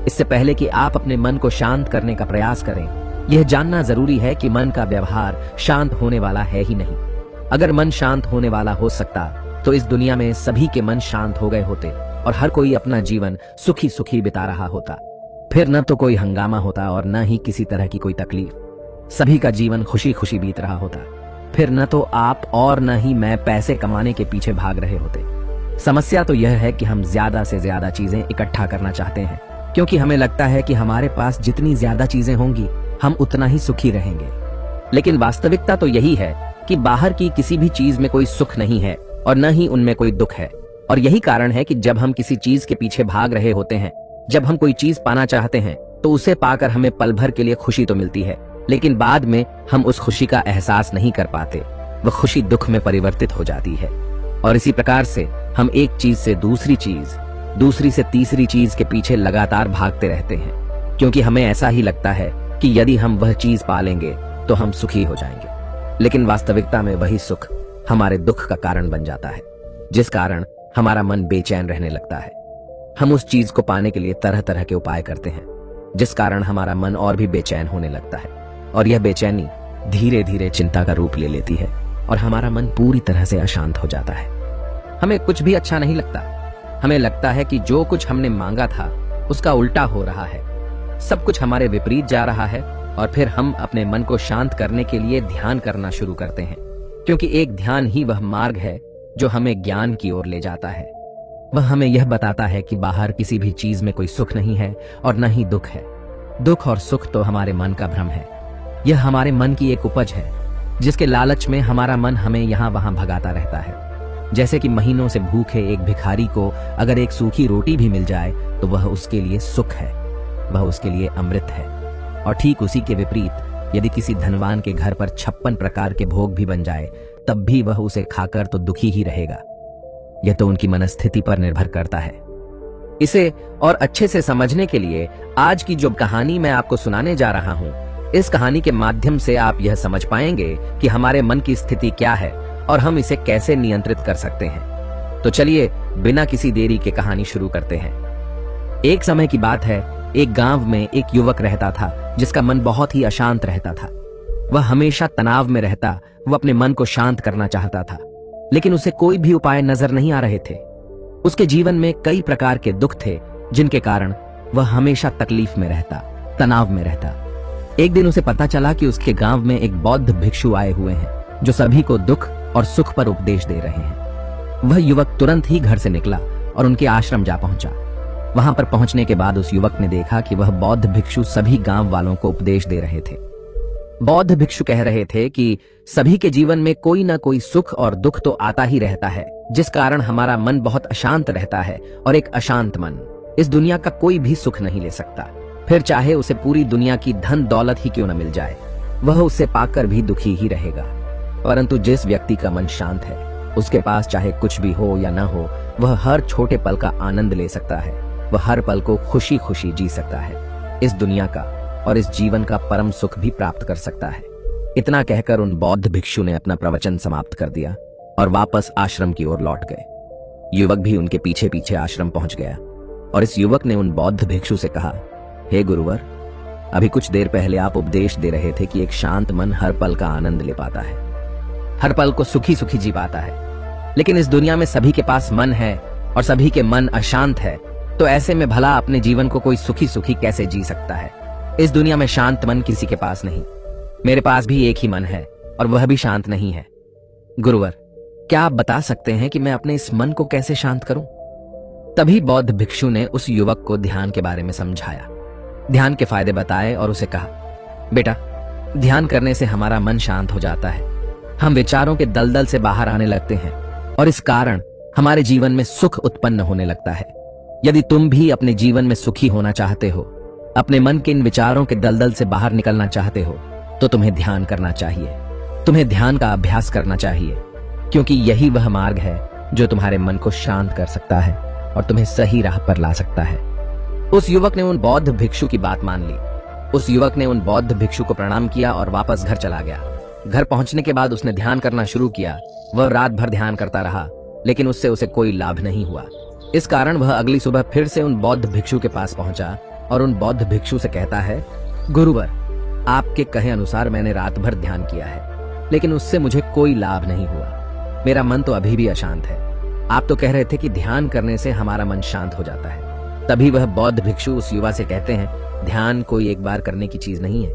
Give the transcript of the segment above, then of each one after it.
इससे पहले कि आप अपने मन को शांत करने का प्रयास करें, यह जानना जरूरी है कि मन का व्यवहार शांत होने वाला है ही नहीं। अगर मन शांत होने वाला हो सकता तो इस दुनिया में सभी के मन शांत हो गए होते और हर कोई अपना जीवन सुखी सुखी बिता रहा होता। फिर न तो कोई हंगामा होता और न ही किसी तरह की कोई तकलीफ। सभी का जीवन खुशी खुशी बीत रहा होता। फिर न तो आप और न ही मैं पैसे कमाने के पीछे भाग रहे होते। समस्या तो यह है कि हम ज्यादा से ज्यादा चीजें इकट्ठा करना चाहते हैं, क्योंकि हमें लगता है कि हमारे पास जितनी ज्यादा चीजें होंगी हम उतना ही सुखी रहेंगे। लेकिन वास्तविकता तो यही है कि बाहर की किसी भी चीज में कोई सुख नहीं है और न ही उनमें कोई दुख है। और यही कारण है कि जब हम किसी चीज के पीछे भाग रहे होते हैं, जब हम कोई चीज पाना चाहते हैं, तो उसे पाकर हमें पल भर के लिए खुशी तो मिलती है, लेकिन बाद में हम उस खुशी का एहसास नहीं कर पाते। वह खुशी दुख में परिवर्तित हो जाती है। और इसी प्रकार से हम एक चीज से दूसरी चीज, दूसरी से तीसरी चीज के पीछे लगातार भागते रहते हैं, क्योंकि हमें ऐसा ही लगता है कि यदि हम वह चीज पालेंगे तो हम सुखी हो जाएंगे। लेकिन वास्तविकता में वही सुख हमारे दुख का कारण बन जाता है, जिस कारण हमारा मन बेचैन रहने लगता है। हम उस चीज को पाने के लिए तरह तरह के उपाय करते हैं, जिस कारण हमारा मन और भी बेचैन होने लगता है। और यह बेचैनी धीरे धीरे चिंता का रूप ले लेती है और हमारा मन पूरी तरह से अशांत हो जाता है। हमें कुछ भी अच्छा नहीं लगता। हमें लगता है कि जो कुछ हमने मांगा था उसका उल्टा हो रहा है, सब कुछ हमारे विपरीत जा रहा है। और फिर हम अपने मन को शांत करने के लिए ध्यान करना शुरू करते हैं, क्योंकि एक ध्यान ही वह मार्ग है जो हमें ज्ञान की ओर ले जाता है। वह हमें यह बताता है कि बाहर किसी भी चीज में कोई सुख नहीं है और न ही दुख है। दुख और सुख तो हमारे मन का भ्रम है। यह हमारे मन की एक उपज है, जिसके लालच में हमारा मन हमें यहाँ वहां भगाता रहता है। जैसे कि महीनों से भूखे एक भिखारी को अगर एक सूखी रोटी भी मिल जाए तो वह उसके लिए सुख है, वह उसके लिए अमृत है। और ठीक उसी के विपरीत यदि किसी धनवान के घर पर 56 प्रकार के भोग भी बन जाए, तब भी वह उसे खाकर तो दुखी ही रहेगा। यह तो उनकी मनस्थिति पर निर्भर करता है। इसे और अच्छे से समझने के लिए आज की जो कहानी मैं आपको सुनाने जा रहा हूं, इस कहानी के माध्यम से आप यह समझ पाएंगे कि हमारे मन की स्थिति क्या है और हम इसे कैसे नियंत्रित कर सकते हैं। तो चलिए बिना किसी देरी के कहानी शुरू करते हैं। एक समय की बात है, एक गांव में एक युवक रहता था जिसका मन बहुत ही अशांत रहता था। वह हमेशा तनाव में रहता। वह अपने मन को शांत करना चाहता था, लेकिन उसे कोई भी उपाय नजर नहीं आ रहे थे। उसके जीवन में कई प्रकार के दुख थे, जिनके कारण वह हमेशा तकलीफ में रहता, तनाव में रहता। एक दिन उसे पता चला कि उसके गांव में एक बौद्ध भिक्षु आए हुए हैं, जो सभी को दुख और सुख पर उपदेश दे रहे हैं। वह युवक तुरंत ही घर से निकला और उनके आश्रम जा पहुंचा। वहां पर पहुंचने के बाद उस युवक ने देखा कि वह बौद्ध भिक्षु सभी गांव वालों को उपदेश दे रहे थे। बौद्ध भिक्षु कह रहे थे कि सभी के जीवन में कोई ना कोई सुख और दुख तो आता ही रहता है, जिस कारण हमारा मन बहुत अशांत रहता है। और एक अशांत मन इस दुनिया का कोई भी सुख नहीं ले सकता, फिर चाहे उसे पूरी दुनिया की धन दौलत ही क्यों न मिल जाए, वह उसे पाकर भी दुखी ही रहेगा। परंतु जिस व्यक्ति का मन शांत है, उसके पास चाहे कुछ भी हो या न हो, वह हर छोटे पल का आनंद ले सकता है। वह हर पल को खुशी खुशी जी सकता है। इस दुनिया का और इस जीवन का परम सुख भी प्राप्त कर सकता है। इतना कहकर उन बौद्ध भिक्षु ने अपना प्रवचन समाप्त कर दिया और वापस आश्रम की ओर लौट गए। युवक भी उनके पीछे पीछे आश्रम पहुंच गया और इस युवक ने उन बौद्ध भिक्षु से कहा, हे गुरुवर, अभी कुछ देर पहले आप उपदेश दे रहे थे कि एक शांत मन हर पल का आनंद ले पाता है, हर पल को सुखी सुखी जी पाता है। लेकिन इस दुनिया में सभी के पास मन है और सभी के मन अशांत है, तो ऐसे में भला अपने जीवन को कोई सुखी सुखी कैसे जी सकता है? इस दुनिया में शांत मन किसी के पास नहीं। मेरे पास भी एक ही मन है और वह भी शांत नहीं है। गुरुवर, क्या आप बता सकते हैं कि मैं अपने इस मन को कैसे शांत करूं? तभी बौद्ध भिक्षु ने उस युवक को ध्यान के बारे में समझाया, ध्यान के फायदे बताए और उसे कहा, बेटा, ध्यान करने से हमारा मन शांत हो जाता है। हम विचारों के दलदल से बाहर आने लगते हैं और इस कारण हमारे जीवन में सुख उत्पन्न होने लगता है। यदि तुम भी अपने जीवन में सुखी होना चाहते हो, अपने मन के इन विचारों के दलदल से बाहर निकलना चाहते हो, तो तुम्हें ध्यान करना चाहिए। तुम्हें ध्यान का अभ्यास करना चाहिए, क्योंकि यही वह मार्ग है जो तुम्हारे मन को शांत कर सकता है और तुम्हें सही राह पर ला सकता है। उस युवक ने उन बौद्ध भिक्षु की बात मान ली। उस युवक ने उन बौद्ध भिक्षु को प्रणाम किया और वापस घर चला गया। घर पहुंचने के बाद उसने ध्यान करना शुरू किया। वह रात भर ध्यान करता रहा, लेकिन उससे उसे कोई लाभ नहीं हुआ। इस कारण वह अगली सुबह फिर से उन बौद्ध भिक्षु के पास पहुंचा और उन बौद्ध भिक्षु से कहता है, गुरुवर, आपके कहे अनुसार मैंने रात भर ध्यान किया है, लेकिन उससे मुझे कोई लाभ नहीं हुआ। मेरा मन तो अभी भी अशांत है। आप तो कह रहे थे कि ध्यान करने से हमारा मन शांत हो जाता है। तभी वह बौद्ध भिक्षु उस युवा से कहते हैं, ध्यान कोई एक बार करने की चीज नहीं है,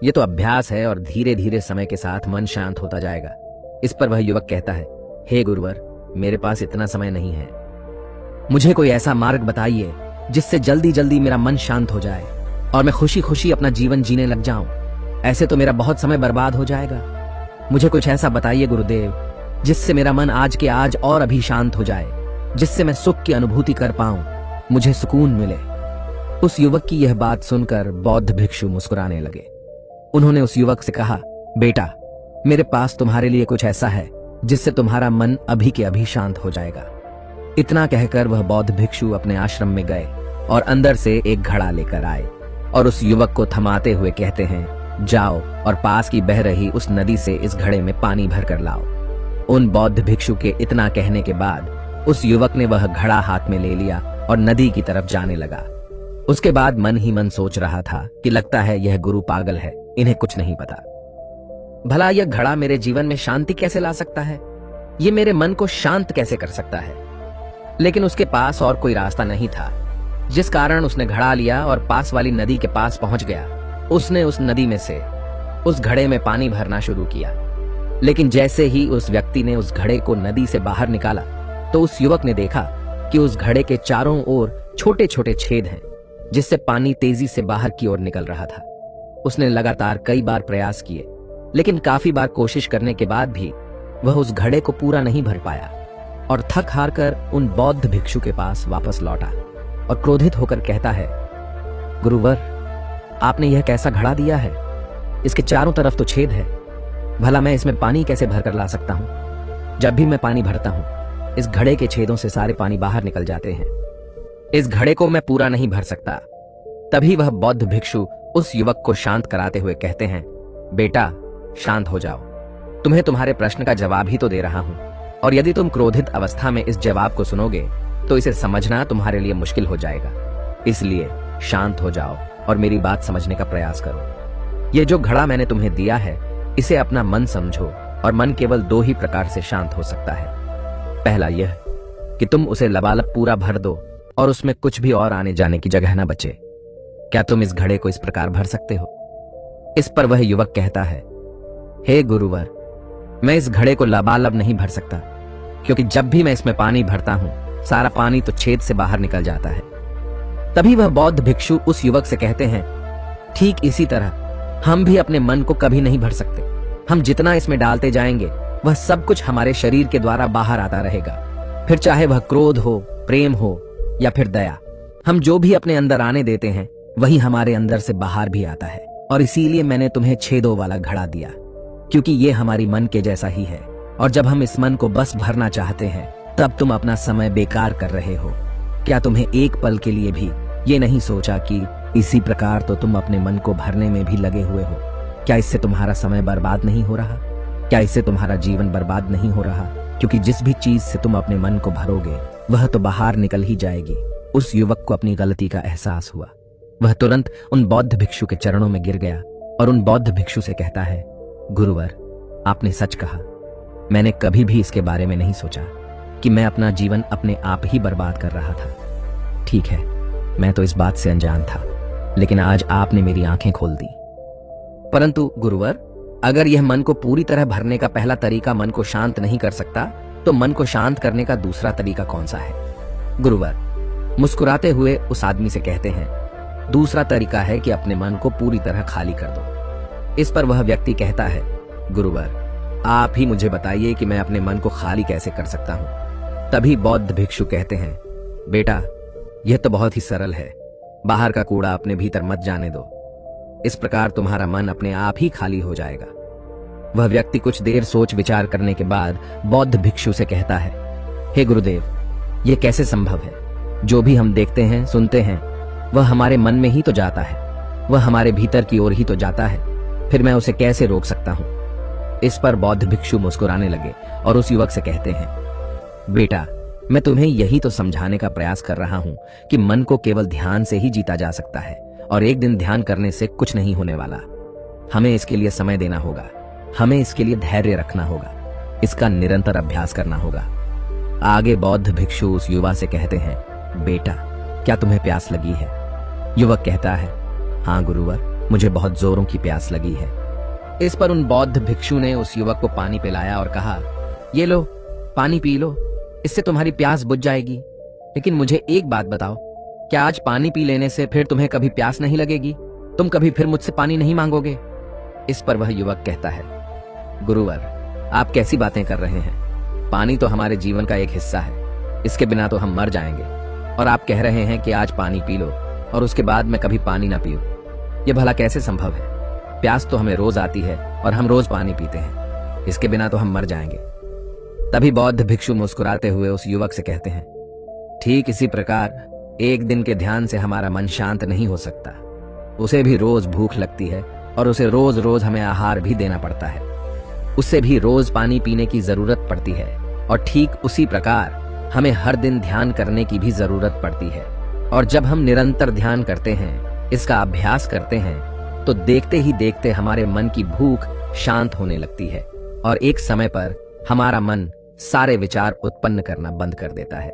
ये तो अभ्यास है और धीरे धीरे समय के साथ मन शांत होता जाएगा। इस पर वह युवक कहता है, हे गुरुवर, मेरे पास इतना समय नहीं है, मुझे कोई ऐसा मार्ग बताइए जिससे जल्दी जल्दी मेरा मन शांत हो जाए और मैं खुशी खुशी अपना जीवन जीने लग जाऊं। ऐसे तो मेरा बहुत समय बर्बाद हो जाएगा। मुझे कुछ ऐसा बताइए गुरुदेव जिससे मेरा मन आज के आज और अभी शांत हो जाए, जिससे मैं सुख की अनुभूति कर पाऊं, मुझे सुकून मिले। उस युवक की यह बात सुनकर बौद्ध भिक्षु मुस्कुराने लगे। उन्होंने उस युवक से कहा, बेटा, मेरे पास तुम्हारे लिए कुछ ऐसा है जिससे तुम्हारा मन अभी के अभी शांत हो जाएगा। इतना कहकर वह बौद्ध भिक्षु अपने आश्रम में गए और अंदर से एक घड़ा लेकर आए और उस युवक को थमाते हुए कहते हैं, जाओ और पास की बह रही उस नदी से इस घड़े में पानी भर कर लाओ। उन बौद्ध भिक्षु के इतना कहने के बाद उस युवक ने वह घड़ा हाथ में ले लिया और नदी की तरफ जाने लगा। उसके बाद मन ही मन सोच रहा था कि लगता है यह गुरु पागल है, इन्हें कुछ नहीं पता। भला यह घड़ा मेरे जीवन में शांति कैसे ला सकता है, ये मेरे मन को शांत कैसे कर सकता है। लेकिन उसके पास और कोई रास्ता नहीं था, जिस कारण उसने घड़ा लिया और पास वाली नदी के पास पहुंच गया। उसने उस नदी में से उस घड़े में पानी भरना शुरू किया, लेकिन जैसे ही उस व्यक्ति ने उस घड़े को नदी से बाहर निकाला तो उस युवक ने देखा कि उस घड़े के चारों ओर छोटे छोटे छेद हैं, जिससे पानी तेजी से बाहर की ओर निकल रहा था। उसने लगातार कई बार प्रयास किए, लेकिन काफी बार कोशिश करने के बाद भी वह उस घड़े को पूरा नहीं भर पाया और थक हार कर उन बौद्ध भिक्षु के पास वापस लौटा और क्रोधित होकर कहता है, गुरुवर, आपने यह कैसा घड़ा दिया है? इसके चारों तरफ तो छेद है, भला मैं इसमें पानी कैसे भरकर ला सकता हूं? जब भी मैं पानी भरता हूं, इस घड़े के छेदों से सारे पानी बाहर निकल जाते हैं। इस घड़े को मैं पूरा नहीं भर सकता। तभी वह बौद्ध भिक्षु उस युवक को शांत कराते हुए कहते हैं, बेटा, शांत हो जाओ, तुम्हें तुम्हारे प्रश्न का जवाब ही तो दे रहा हूं, और यदि तुम क्रोधित अवस्था में इस जवाब को सुनोगे तो इसे समझना तुम्हारे लिए मुश्किल हो जाएगा। इसलिए शांत हो जाओ और मेरी बात समझने का प्रयास करो। ये जो घड़ा मैंने तुम्हें दिया है, इसे अपना मन समझो, और मन केवल दो ही प्रकार से शांत हो सकता है। पहला यह कि तुम उसे लबालब पूरा भर दो और उसमें कुछ भी और आने जाने की जगह न बचे। क्या तुम इस घड़े को इस प्रकार भर सकते हो? इस पर वह युवक कहता है, हे गुरुवर, मैं इस घड़े को लबालब नहीं भर सकता, क्योंकि जब भी मैं इसमें पानी भरता हूं, सारा पानी तो छेद से बाहर निकल जाता है। तभी वह बौद्ध भिक्षु उस युवक से कहते हैं, ठीक इसी तरह हम भी अपने मन को कभी नहीं भर सकते। हम जितना इसमें डालते जाएंगे, वह सब कुछ हमारे शरीर के द्वारा बाहर आता रहेगा। फिर चाहे वह क्रोध हो, प्रेम हो या फिर दया, हम जो भी अपने अंदर आने देते हैं, वही हमारे अंदर से बाहर भी आता है। और इसीलिए मैंने तुम्हें छेदों वाला घड़ा दिया, क्योंकि ये हमारी मन के जैसा ही है। और जब हम इस मन को बस भरना चाहते हैं, तब तुम अपना समय बेकार कर रहे हो। क्या तुम्हें एक पल के लिए भी ये नहीं सोचा कि इसी प्रकार तो तुम अपने मन को भरने में भी लगे हुए हो? क्या इससे तुम्हारा समय बर्बाद नहीं हो रहा? क्या इससे तुम्हारा जीवन बर्बाद नहीं हो रहा? क्योंकि जिस भी चीज से तुम अपने मन को भरोगे, वह तो बाहर निकल ही जाएगी। उस युवक को अपनी गलती का एहसास हुआ। वह तुरंत उन बौद्ध भिक्षु के चरणों में गिर गया और उन बौद्ध भिक्षु से कहता है, गुरुवर, आपने सच कहा। मैंने कभी भी इसके बारे में नहीं सोचा कि मैं अपना जीवन अपने आप ही बर्बाद कर रहा था। ठीक है, मैं तो इस बात से अनजान था, लेकिन आज आपने मेरी आंखें खोल दी। परंतु गुरुवर, अगर यह मन को पूरी तरह भरने का पहला तरीका मन को शांत नहीं कर सकता, तो मन को शांत करने का दूसरा तरीका कौन सा है? गुरुवर मुस्कुराते हुए उस आदमी से कहते हैं, दूसरा तरीका है कि अपने मन को पूरी तरह खाली कर दो। इस पर वह व्यक्ति कहता है, गुरुवर, आप ही मुझे बताइए कि मैं अपने मन को खाली कैसे कर सकता हूं। तभी बौद्ध भिक्षु कहते हैं, बेटा, यह तो बहुत ही सरल है। बाहर का कूड़ा अपने भीतर मत जाने दो। इस प्रकार तुम्हारा मन अपने आप ही खाली हो जाएगा। वह व्यक्ति कुछ देर सोच विचार करने के बाद बौद्ध भिक्षु से कहता है, हे गुरुदेव, यह कैसे संभव है? जो भी हम देखते हैं, सुनते हैं, वह हमारे मन में ही तो जाता है, वह हमारे भीतर की ओर ही तो जाता है। फिर मैं उसे कैसे रोक सकता हूं? इस पर बौद्ध भिक्षु मुस्कुराने लगे और उस युवक से कहते हैं, बेटा, मैं तुम्हें यही तो समझाने का प्रयास कर रहा हूं कि मन को केवल ध्यान से ही जीता जा सकता है और एक दिन ध्यान करने से कुछ नहीं होने वाला। हमें इसके लिए समय देना होगा, हमें इसके लिए धैर्य रखना होगा, इसका निरंतर अभ्यास करना होगा। आगे बौद्ध भिक्षु उस युवा से कहते हैं, बेटा क्या तुम्हें प्यास लगी है? युवक कहता है, हाँ गुरुवर, मुझे बहुत जोरों की प्यास लगी है। इस पर उन बौद्ध भिक्षु ने उस युवक को पानी पिलाया और कहा, ये लो पानी पी लो, इससे तुम्हारी प्यास बुझ जाएगी। लेकिन मुझे एक बात बताओ, क्या आज पानी पी लेने से फिर तुम्हें कभी प्यास नहीं लगेगी? तुम कभी फिर मुझसे पानी नहीं मांगोगे? इस पर वह युवक कहता है, गुरुवर आप कैसी बातें कर रहे हैं? पानी तो हमारे जीवन का एक हिस्सा है, इसके बिना तो हम मर जाएंगे। और आप कह रहे हैं कि आज पानी पी लो और उसके बाद मैं कभी पानी ना पीऊं। यह भला कैसे संभव है? प्यास तो हमें रोज आती है और हम रोज पानी पीते हैं, इसके बिना तो हम मर जाएंगे। तभी बौद्ध भिक्षु मुस्कुराते हुए उस युवक से कहते हैं, ठीक इसी प्रकार एक दिन के ध्यान से हमारा मन शांत नहीं हो सकता। उसे भी रोज भूख लगती है और उसे रोज रोज हमें आहार भी देना पड़ता है, उससे भी रोज पानी पीने की जरूरत पड़ती है। और ठीक उसी प्रकार हमें हर दिन ध्यान करने की भी जरूरत पड़ती है। और जब हम निरंतर ध्यान करते हैं, इसका अभ्यास करते हैं, तो देखते ही देखते हमारे मन की भूख शांत होने लगती है और एक समय पर हमारा मन सारे विचार उत्पन्न करना बंद कर देता है।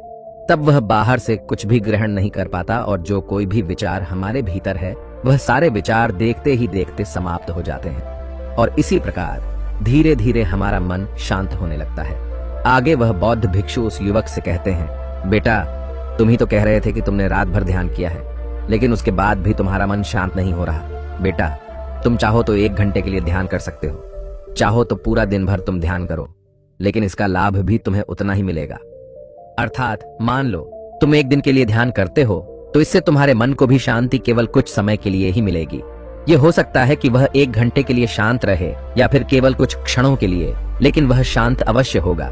तब वह बाहर से कुछ भी ग्रहण नहीं कर पाता और जो कोई भी विचार हमारे भीतर है, वह सारे विचार देखते ही देखते समाप्त हो जाते हैं। और इसी प्रकार धीरे धीरे हमारा मन शांत होने लगता है। आगे वह बौद्ध भिक्षु उस युवक से कहते हैं, बेटा तुम ही तो कह रहे थे कि तुमने रात भर ध्यान किया है, लेकिन उसके बाद भी तुम्हारा मन शांत नहीं हो रहा। बेटा तुम चाहो तो 1 घंटे के लिए ध्यान कर सकते हो, चाहो तो पूरा दिन भर तुम ध्यान करो, लेकिन इसका लाभ भी तुम्हें उतना ही मिलेगा। अर्थात मान लो तुम 1 दिन के लिए ध्यान करते हो तो इससे तुम्हारे मन को भी शांति केवल कुछ समय के लिए ही मिलेगी। ये हो सकता है कि वह 1 घंटे के लिए शांत रहे या फिर केवल कुछ क्षणों के लिए, लेकिन वह शांत अवश्य होगा।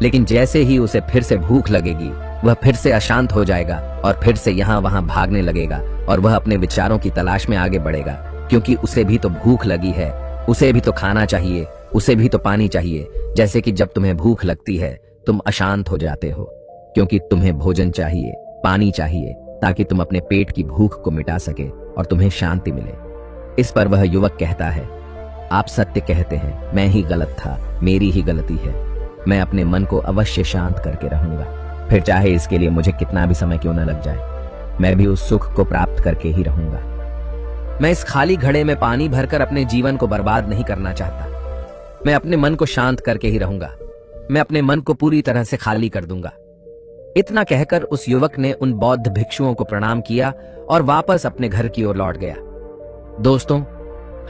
लेकिन जैसे ही उसे फिर से भूख लगेगी, वह फिर से अशांत हो जाएगा और फिर से यहाँ वहां भागने लगेगा और वह अपने विचारों की तलाश में आगे बढ़ेगा, क्योंकि उसे भी तो भूख लगी है, उसे भी तो खाना चाहिए, उसे भी तो पानी चाहिए। जैसे कि जब तुम्हें भूख लगती है तुम अशांत हो जाते हो, क्योंकि तुम्हें भोजन चाहिए, पानी चाहिए, ताकि तुम अपने पेट की भूख को मिटा सके और तुम्हें शांति मिले। इस पर वह युवक कहता है, आप सत्य कहते हैं, मैं ही गलत था, मेरी ही गलती है। मैं अपने मन को अवश्य शांत करके रहूंगा, फिर चाहे इसके लिए मुझे कितना भी समय क्यों न लग जाए। मैं भी उस सुख को प्राप्त करके ही रहूंगा। मैं इस खाली घड़े में पानी भरकर अपने जीवन को बर्बाद नहीं करना चाहता। मैं अपने मन को शांत करके ही रहूंगा। मैं अपने मन को पूरी तरह से खाली कर दूंगा। इतना कहकर उस युवक ने उन बौद्ध भिक्षुओं को प्रणाम किया और वापस अपने घर की ओर लौट गया। दोस्तों,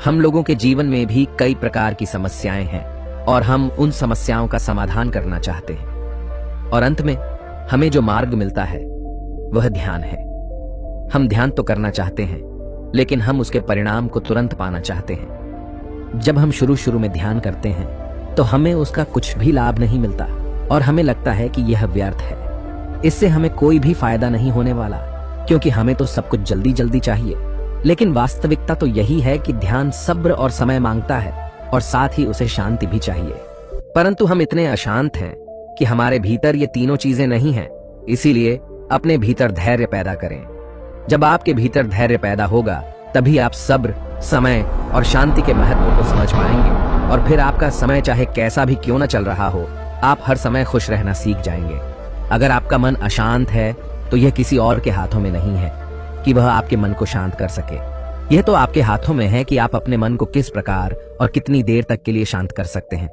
हम लोगों के जीवन में भी कई प्रकार की समस्याएं हैं और हम उन समस्याओं का समाधान करना चाहते हैं, और अंत में हमें जो मार्ग मिलता है वह ध्यान है। हम ध्यान तो करना चाहते हैं, लेकिन हम उसके परिणाम को तुरंत पाना चाहते हैं। जब हम शुरू में ध्यान करते हैं तो हमें उसका कुछ भी लाभ नहीं मिलता और हमें लगता है कि यह व्यर्थ है, इससे हमें कोई भी फायदा नहीं होने वाला, क्योंकि हमें तो सब कुछ जल्दी जल्दी चाहिए। लेकिन वास्तविकता तो यही है कि ध्यान सब्र और समय मांगता है और साथ ही उसे शांति भी चाहिए। परंतु हम इतने अशांत हैं कि हमारे भीतर ये तीनों चीजें नहीं हैं। इसीलिए अपने भीतर धैर्य पैदा करें। जब आपके भीतर धैर्य पैदा होगा, तभी आप सब्र, समय और शांति के महत्व को समझ पाएंगे, और फिर आपका समय चाहे कैसा भी क्यों न चल रहा हो, आप हर समय खुश रहना सीख जाएंगे। अगर आपका मन अशांत है तो यह किसी और के हाथों में नहीं है कि वह आपके मन को शांत कर सके। यह तो आपके हाथों में है कि आप अपने मन को किस प्रकार और कितनी देर तक के लिए शांत कर सकते हैं।